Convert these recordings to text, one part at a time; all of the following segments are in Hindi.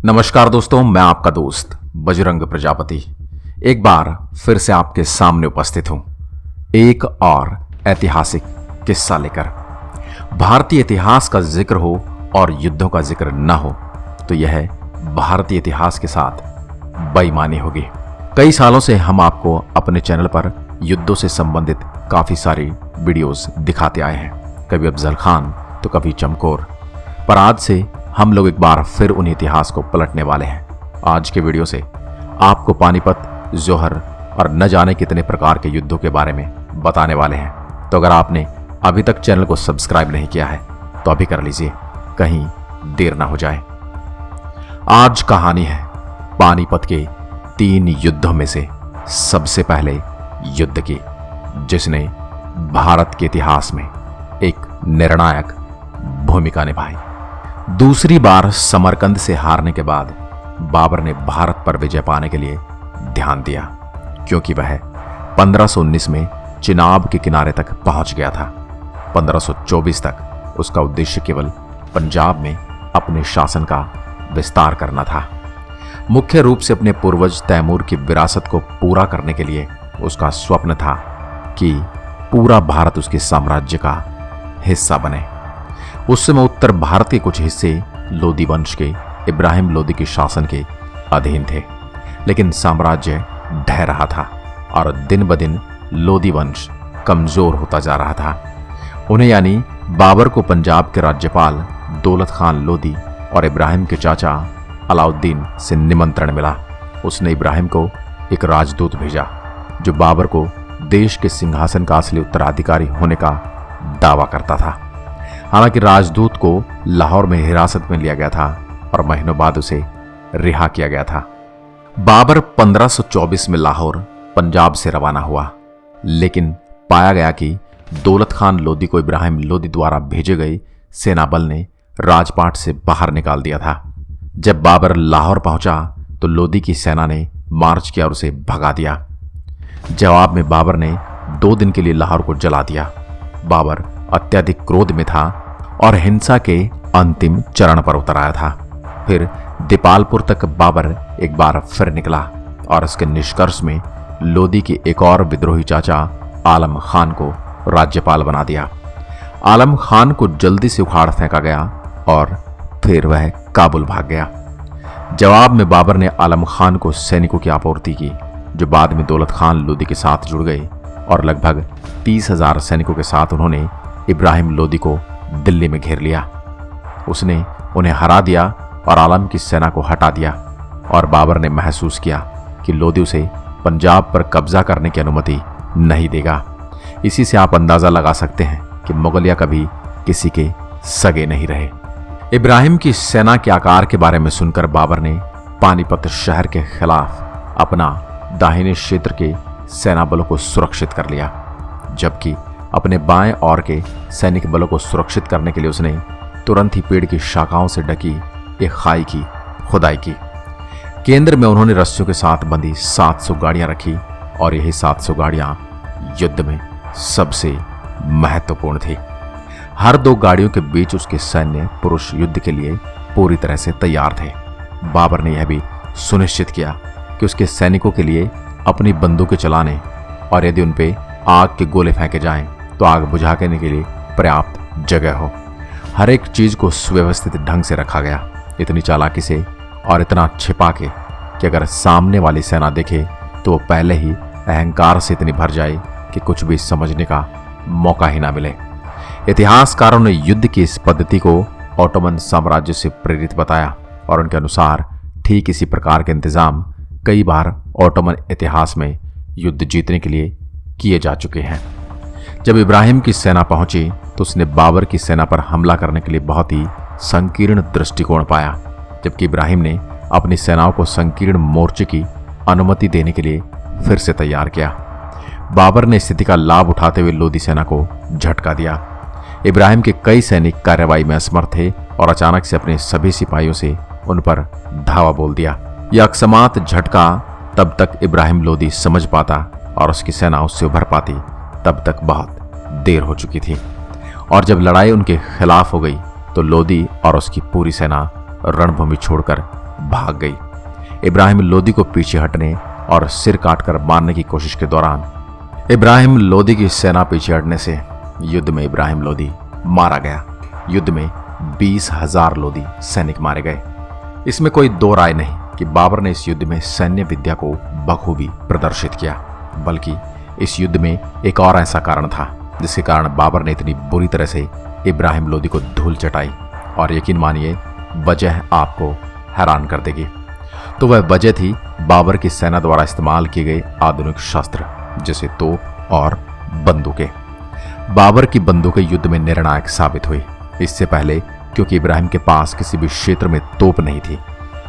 नमस्कार दोस्तों, मैं आपका दोस्त बजरंग प्रजापति एक बार फिर से आपके सामने उपस्थित हूं एक और ऐतिहासिक किस्सा लेकर। भारतीय इतिहास का जिक्र हो और युद्धों का जिक्र न हो तो यह भारतीय इतिहास के साथ बेईमानी होगी। कई सालों से हम आपको अपने चैनल पर युद्धों से संबंधित काफी सारी वीडियोस दिखाते आए हैं, कभी अफजल खान तो कभी चमकौर, पर आज से हम लोग एक बार फिर उन इतिहास को पलटने वाले हैं। आज के वीडियो से आपको पानीपत, जौहर और न जाने कितने प्रकार के युद्धों के बारे में बताने वाले हैं। तो अगर आपने अभी तक चैनल को सब्सक्राइब नहीं किया है तो अभी कर लीजिए, कहीं देर ना हो जाए। आज कहानी है पानीपत के 3 युद्धों में से सबसे पहले युद्ध की, जिसने भारत के इतिहास में एक निर्णायक भूमिका निभाई। दूसरी बार समरकंद से हारने के बाद बाबर ने भारत पर विजय पाने के लिए ध्यान दिया, क्योंकि वह 1519 में चिनाब के किनारे तक पहुंच गया था। 1524 तक उसका उद्देश्य केवल पंजाब में अपने शासन का विस्तार करना था। मुख्य रूप से अपने पूर्वज तैमूर की विरासत को पूरा करने के लिए उसका स्वप्न था कि पूरा भारत उसके साम्राज्य का हिस्सा बने। उस समय उत्तर भारत के कुछ हिस्से लोदी वंश के इब्राहिम लोदी के शासन के अधीन थे, लेकिन साम्राज्य ढह रहा था और दिन ब दिन लोदी वंश कमजोर होता जा रहा था। उन्हें यानी बाबर को पंजाब के राज्यपाल दौलत खान लोदी और इब्राहिम के चाचा अलाउद्दीन से निमंत्रण मिला। उसने इब्राहिम को एक राजदूत भेजा जो बाबर को देश के सिंहासन का असली उत्तराधिकारी होने का दावा करता था। हालांकि राजदूत को लाहौर में हिरासत में लिया गया था और महीनों बाद उसे रिहा किया गया था। बाबर 1524 में लाहौर पंजाब से रवाना हुआ, लेकिन पाया गया कि दौलत खान लोदी को इब्राहिम लोदी द्वारा भेजे गए सेना बल ने राजपाट से बाहर निकाल दिया था। जब बाबर लाहौर पहुंचा तो लोदी की सेना ने मार्च किया और उसे भगा दिया। जवाब में बाबर ने 2 दिन के लिए लाहौर को जला दिया। बाबर अत्यधिक क्रोध में था और हिंसा के अंतिम चरण पर उतर आया था। फिर दीपालपुर तक बाबर एक बार फिर निकला और इसके निष्कर्ष में लोदी के एक और विद्रोही चाचा आलम खान को राज्यपाल बना दिया। आलम खान को जल्दी से उखाड़ फेंका गया और फिर वह काबुल भाग गया। जवाब में बाबर ने आलम खान को सैनिकों की आपूर्ति की, जो बाद में दौलत खान लोदी के साथ जुड़ गए और लगभग 30,000 सैनिकों के साथ उन्होंने इब्राहिम लोदी को दिल्ली में घेर लिया। उसने उन्हें हरा दिया और आलम की सेना को हटा दिया और बाबर ने महसूस किया कि लोदी उसे पंजाब पर कब्जा करने की अनुमति नहीं देगा। इसी से आप अंदाजा लगा सकते हैं कि मुगलिया कभी किसी के सगे नहीं रहे। इब्राहिम की सेना के आकार के बारे में सुनकर बाबर ने पानीपत शहर के खिलाफ अपना दाहिने क्षेत्र के सेना बलों को सुरक्षित कर लिया, जबकि अपने बाएं ओर के सैनिक बलों को सुरक्षित करने के लिए उसने तुरंत ही पेड़ की शाखाओं से ढकी एक खाई की खुदाई की। केंद्र में उन्होंने रस्सियों के साथ बंधी 700 गाड़ियां रखी और यही 700 गाड़ियां युद्ध में सबसे महत्वपूर्ण थी। हर 2 गाड़ियों के बीच उसके सैन्य पुरुष युद्ध के लिए पूरी तरह से तैयार थे। बाबर ने यह भी सुनिश्चित किया कि उसके सैनिकों के लिए अपनी बंदूकें चलाने और यदि उन पे आग के गोले फेंके जाएं तो आग बुझाने के लिए पर्याप्त जगह हो। हर एक चीज को सुव्यवस्थित ढंग से रखा गया, इतनी चालाकी से और इतना छिपा के कि अगर सामने वाली सेना देखे तो वो पहले ही अहंकार से इतनी भर जाए कि कुछ भी समझने का मौका ही ना मिले। इतिहासकारों ने युद्ध की इस पद्धति को ऑटोमन साम्राज्य से प्रेरित बताया और उनके अनुसार ठीक इसी प्रकार के इंतजाम कई बार ऑटोमन इतिहास में युद्ध जीतने के लिए किए जा चुके हैं। जब इब्राहिम की सेना पहुंची तो उसने बाबर की सेना पर हमला करने के लिए बहुत ही संकीर्ण दृष्टिकोण पाया, जबकि इब्राहिम ने अपनी सेनाओं को संकीर्ण मोर्चे की अनुमति देने के लिए फिर से तैयार किया। बाबर ने स्थिति का लाभ उठाते हुए लोदी सेना को झटका दिया। इब्राहिम के कई सैनिक कार्रवाई में असमर्थ थे और अचानक से अपने सभी सिपाहियों से उन पर धावा बोल दिया। यह अकस्मात झटका तब तक इब्राहिम लोदी समझ पाता और उसकी सेना उससे उभर पाती तब तक बहुत देर हो चुकी थी। और जब लड़ाई उनके खिलाफ हो गई तो लोदी और उसकी पूरी सेना रणभूमि छोड़कर भाग गई। इब्राहिम लोदी को पीछे हटने और सिर काटकर मारने की कोशिश के दौरान इब्राहिम लोदी की सेना पीछे हटने से युद्ध में इब्राहिम लोदी मारा गया। युद्ध में 20,000 लोदी सैनिक मारे गए। इसमें कोई दो राय नहीं कि बाबर ने इस युद्ध में सैन्य विद्या को बखूबी प्रदर्शित किया, बल्कि इस युद्ध में एक और ऐसा कारण था जिसके कारण बाबर ने इतनी बुरी तरह से इब्राहिम लोदी को धूल चटाई। और यकीन मानिए, वजह आपको हैरान कर देगी। तो वह वजह थी बाबर की सेना द्वारा इस्तेमाल किए गए आधुनिक शस्त्र, जैसे तोप और बंदूकें। बाबर की बंदूकें युद्ध में निर्णायक साबित हुई। इससे पहले क्योंकि इब्राहिम के पास किसी भी क्षेत्र में तोप नहीं थी,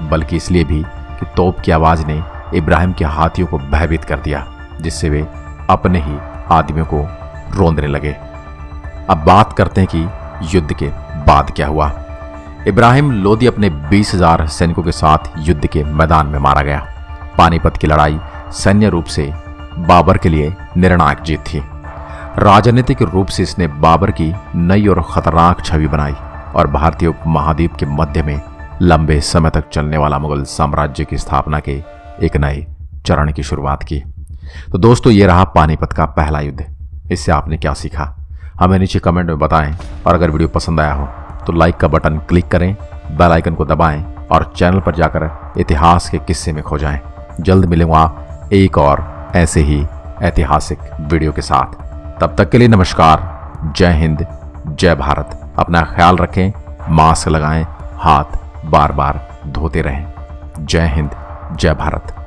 बल्कि इसलिए भी कि तोप की आवाज ने इब्राहिम के हाथियों को भयभीत कर दिया, जिससे वे अपने ही आदमियों को रोंदने लगे। अब बात करते हैं कि युद्ध के बाद क्या हुआ। इब्राहिम लोदी अपने 20,000 सैनिकों के साथ युद्ध के मैदान में मारा गया। पानीपत की लड़ाई सैन्य रूप से बाबर के लिए निर्णायक जीत थी। राजनीतिक रूप से इसने बाबर की नई और खतरनाक छवि बनाई और भारतीय उपमहाद्वीप के मध्य में लंबे समय तक चलने वाला मुगल साम्राज्य की स्थापना के एक नए चरण की शुरुआत की। तो दोस्तों, ये रहा पानीपत का पहला युद्ध। इससे आपने क्या सीखा, हमें नीचे कमेंट में बताएं। और अगर वीडियो पसंद आया हो तो लाइक का बटन क्लिक करें, बेल आइकन को दबाएं और चैनल पर जाकर इतिहास के किस्से में खो जाएं। जल्द मिलूंगा एक और ऐसे ही ऐतिहासिक वीडियो के साथ। तब तक के लिए नमस्कार, जय हिंद, जय भारत। अपना ख्याल रखें, मास्क लगाएं, हाथ बार बार धोते रहें। जय हिंद, जय भारत।